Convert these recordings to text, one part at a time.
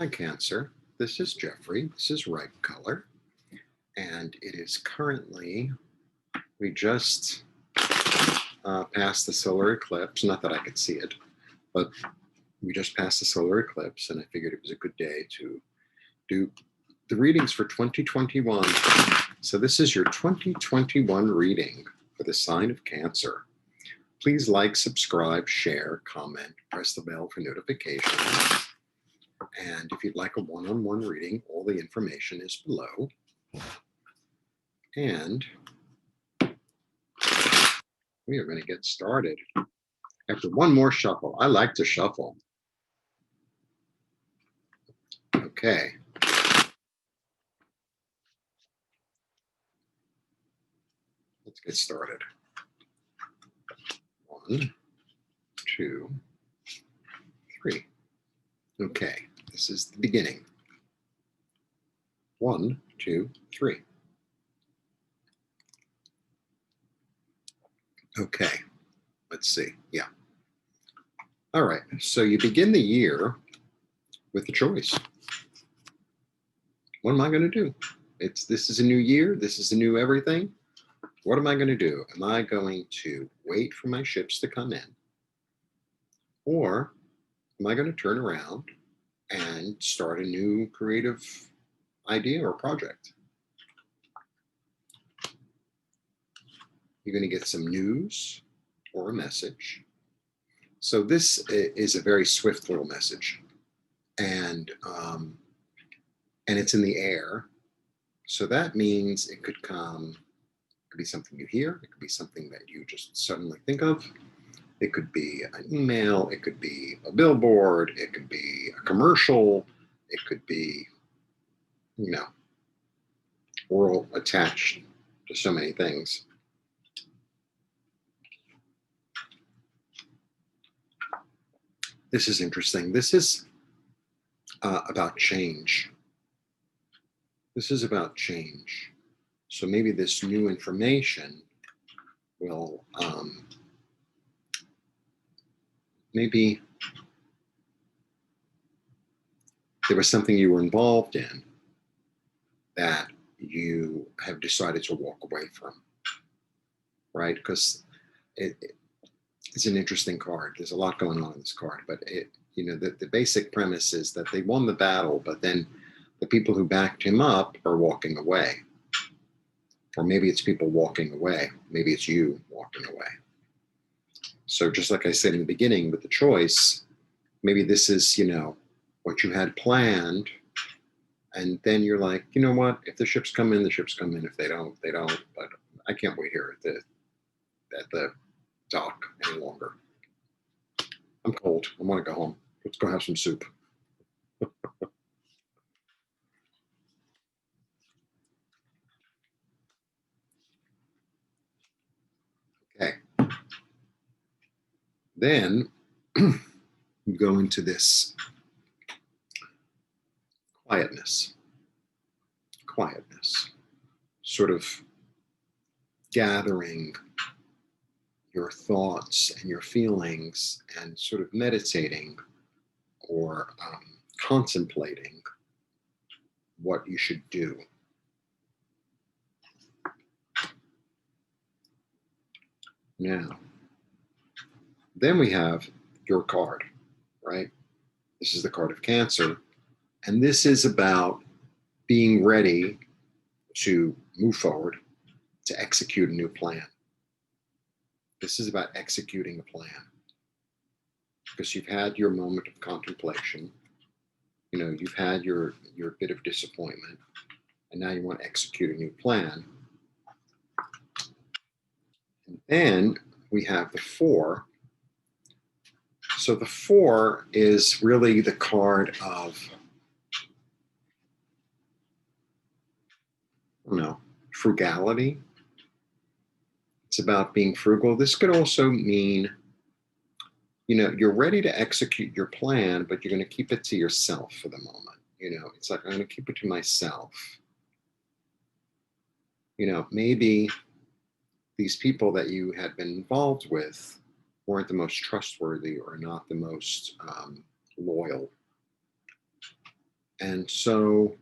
Hi, Cancer. This is Jeffrey. This is Right Color. And it is currently, we just passed the solar eclipse. Not that I could see it, but we just passed the solar eclipse, and I figured it was a good day to do the readings for 2021. So this is your 2021 reading for the sign of Cancer. Please like, subscribe, share, comment, press the bell for notifications. And if you'd like a one-on-one reading, all the information is below. And we are going to get started after one more shuffle. I like to shuffle. Okay. Let's get started. 1, 2, 3. Okay, this is the beginning. 1, 2, 3. Okay, let's see. Yeah. All right, so you begin the year with a choice. What am I going to do? This is a new year. This is a new everything. What am I going to do? Am I going to wait for my ships to come in? Or am I going to turn around and start a new creative idea or project? You're going to get some news or a message. So this is a very swift little message, and it's in the air. So that means it could come. It could be something you hear. It could be something that you just suddenly think of. It could be an email. It could be a billboard. It could be a commercial. It could be, we're all attached to so many things. This is interesting. This is about change. This is about change. So maybe this new information will, maybe there was something you were involved in that you have decided to walk away from, right? Because it's an interesting card. There's a lot going on in this card, but the basic premise is that they won the battle, but then the people who backed him up are walking away. Or maybe it's people walking away. Maybe it's you walking away. So just like I said in the beginning with the choice, maybe this is, what you had planned. And then you're like, you know what? If the ships come in, the ships come in. If they don't, they don't. But I can't wait here at the dock any longer. I'm cold. I want to go home. Let's go have some soup. Okay. Then you go into this quietness, sort of gathering your thoughts and your feelings and sort of meditating or contemplating what you should do. Now, then we have your card, right? This is the card of Cancer. And this is about being ready to move forward, to execute a new plan. This is about executing a plan. Because you've had your moment of contemplation. You've had your bit of disappointment. And now you want to execute a new plan. And then we have the 4. So the 4 is really the card of, frugality. It's about being frugal. This could also mean, you're ready to execute your plan, but you're going to keep it to yourself for the moment. It's like, I'm going to keep it to myself. Maybe these people that you had been involved with weren't the most trustworthy or not the most loyal. And so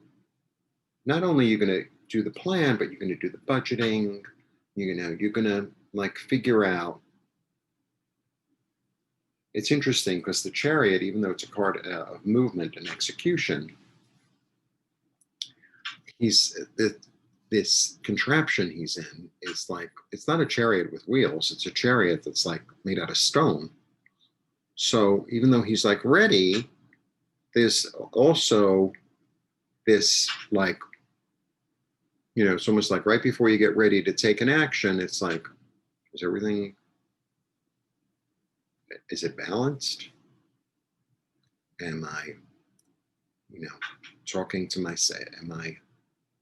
not only are you going to do the plan, but you're going to do the budgeting. You're going to like figure out. It's interesting because the Chariot, even though it's a card of movement and execution, he's this contraption he's in is like, it's not a chariot with wheels, it's a chariot that's like made out of stone. So even though he's like ready, there's also this like, it's almost like right before you get ready to take an action, it's like, is everything, is it balanced? Am I, talking to myself? Am I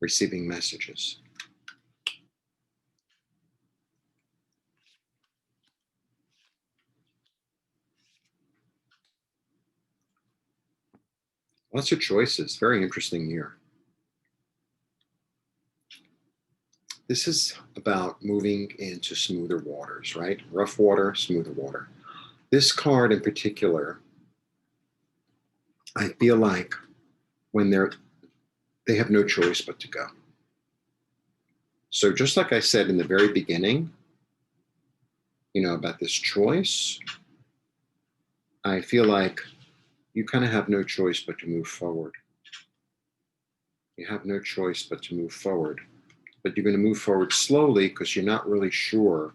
receiving messages? Lots of choices. Very interesting year. This is about moving into smoother waters, right? Rough water, smoother water. This card in particular, I feel like when they have no choice but to go. So just like I said in the very beginning, about this choice, I feel like you kind of have no choice but to move forward. You have no choice but to move forward. But you're going to move forward slowly because you're not really sure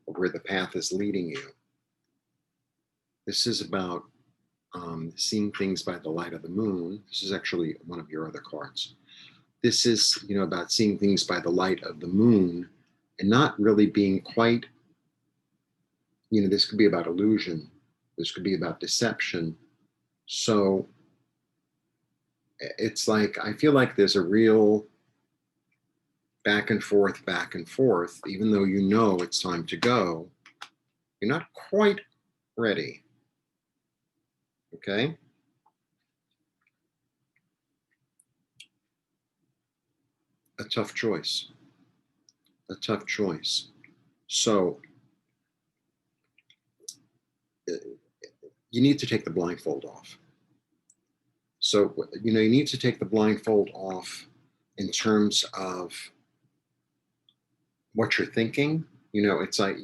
of where the path is leading you. This is about seeing things by the light of the moon. This is actually one of your other cards. This is, about seeing things by the light of the moon and not really being quite, this could be about illusion. This could be about deception. So it's like, I feel like there's a real back and forth, even though it's time to go, you're not quite ready. Okay? A tough choice. A tough choice. So you need to take the blindfold off. So, you need to take the blindfold off in terms of what you're thinking. It's like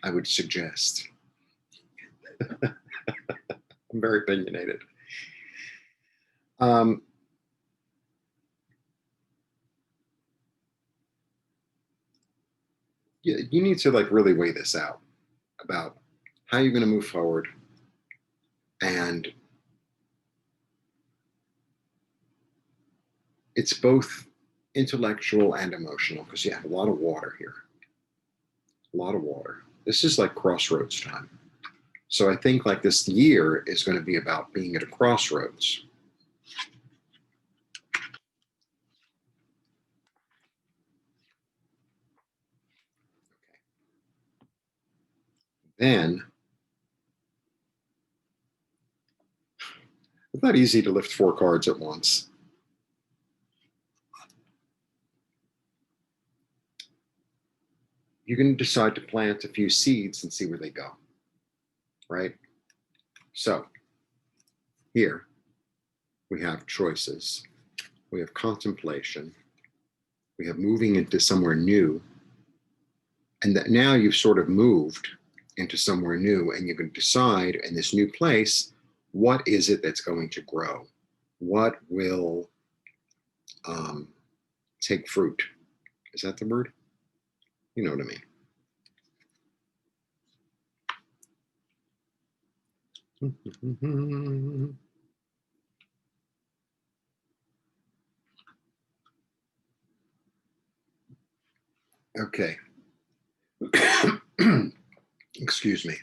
I would suggest, I'm very opinionated. Um, you need to like really weigh this out about how you're going to move forward, and it's both intellectual and emotional because you have a lot of water here. A lot of water. This is like crossroads time. So I think like this year is going to be about being at a crossroads. Then it's not easy to lift 4 cards at once. You can decide to plant a few seeds and see where they go, right? So here we have choices, we have contemplation, we have moving into somewhere new, and that now you've sort of moved into somewhere new, and you can decide in this new place, what is it that's going to grow? What will take fruit? Is that the word? You know what I mean. Okay. Excuse me.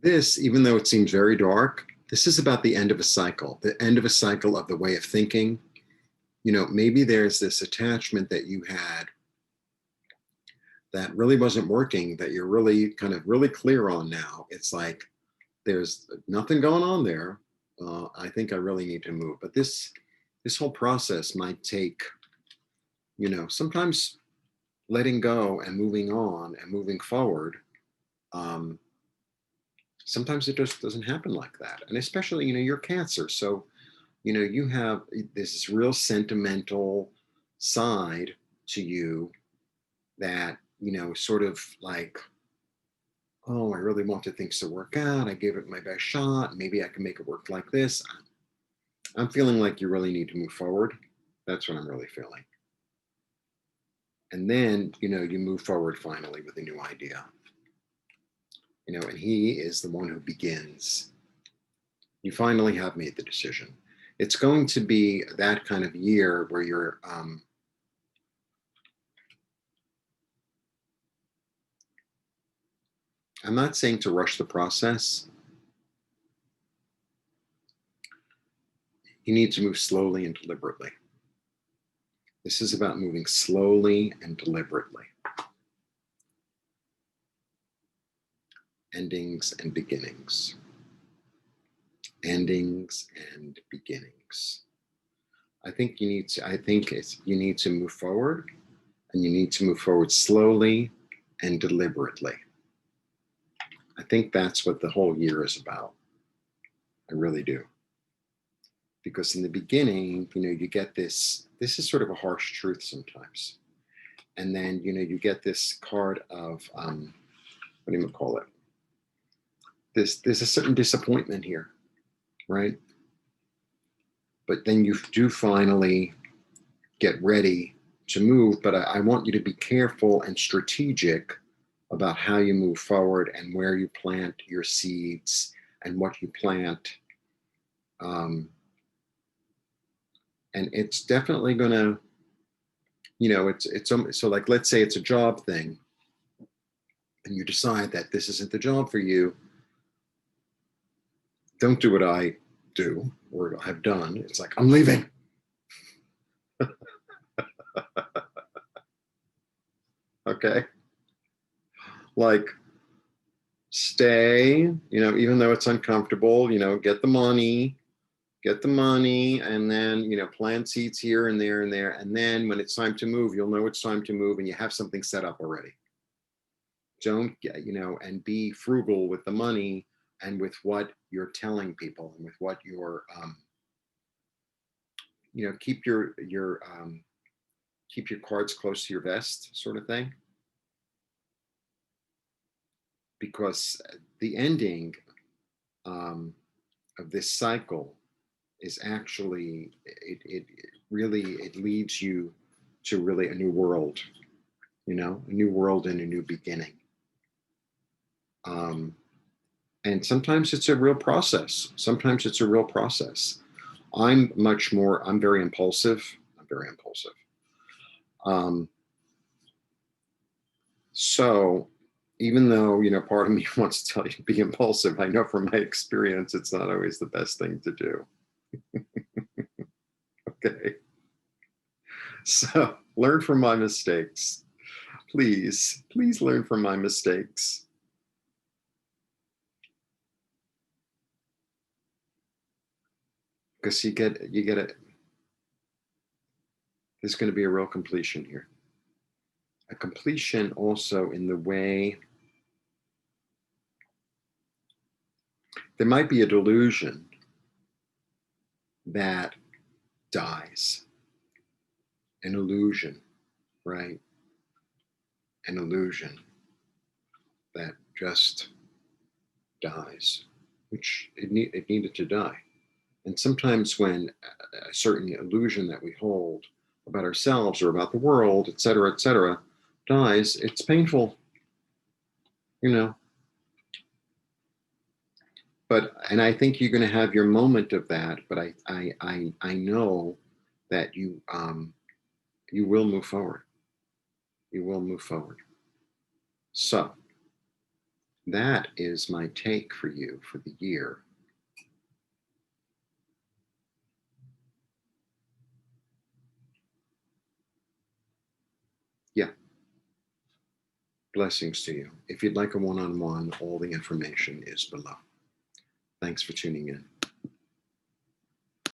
This, even though it seems very dark, this is about the end of a cycle, the end of a cycle of the way of thinking. Maybe there's this attachment that you had that really wasn't working, that you're really kind of really clear on now. It's like there's nothing going on there. I think I really need to move. But this whole process might take, sometimes letting go and moving on and moving forward. Sometimes it just doesn't happen like that. And especially, you're Cancer. So, you have this real sentimental side to you that, sort of like, oh, I really wanted things to work out. I gave it my best shot. Maybe I can make it work like this. I'm feeling like you really need to move forward. That's what I'm really feeling. And then, you move forward finally with a new idea, and he is the one who begins. You finally have made the decision. It's going to be that kind of year where I'm not saying to rush the process. You need to move slowly and deliberately. This is about moving slowly and deliberately. Endings and beginnings. Endings and beginnings. I think you need to move forward, and you need to move forward slowly and deliberately. I think that's what the whole year is about. I really do. Because in the beginning, you get this is sort of a harsh truth sometimes. And then, you get this card of, what do you call it? There's a certain disappointment here, right? But then you do finally get ready to move. But I want you to be careful and strategic about how you move forward and where you plant your seeds and what you plant. And it's definitely going to, it's so, like, let's say it's a job thing, and you decide that this isn't the job for you. Don't do what I do or have done. It's like, I'm leaving. Okay. Like, stay, even though it's uncomfortable, get the money, and then, plant seeds here and there and there. And then when it's time to move, you'll know it's time to move, and you have something set up already. Don't, and be frugal with the money and with what you're telling people, and with what you're, keep keep your cards close to your vest, sort of thing. Because the ending, of this cycle is actually, it really, it leads you to really a new world, a new world and a new beginning. And sometimes it's a real process. I'm very impulsive. Um, so even though, part of me wants to tell you to be impulsive, I know from my experience, it's not always the best thing to do. Okay. So learn from my mistakes. Please learn from my mistakes. Because you get it. There's going to be a real completion here. A completion also in the way there might be a delusion that dies. An illusion, right? An illusion that just dies, which it needed to die. And sometimes when a certain illusion that we hold about ourselves or about the world, et cetera, dies, it's painful, you know. And I think you're going to have your moment of that. But I know that you will move forward. You will move forward. So that is my take for you for the year. Yeah. Blessings to you. If you'd like a one-on-one, all the information is below. Thanks for tuning in.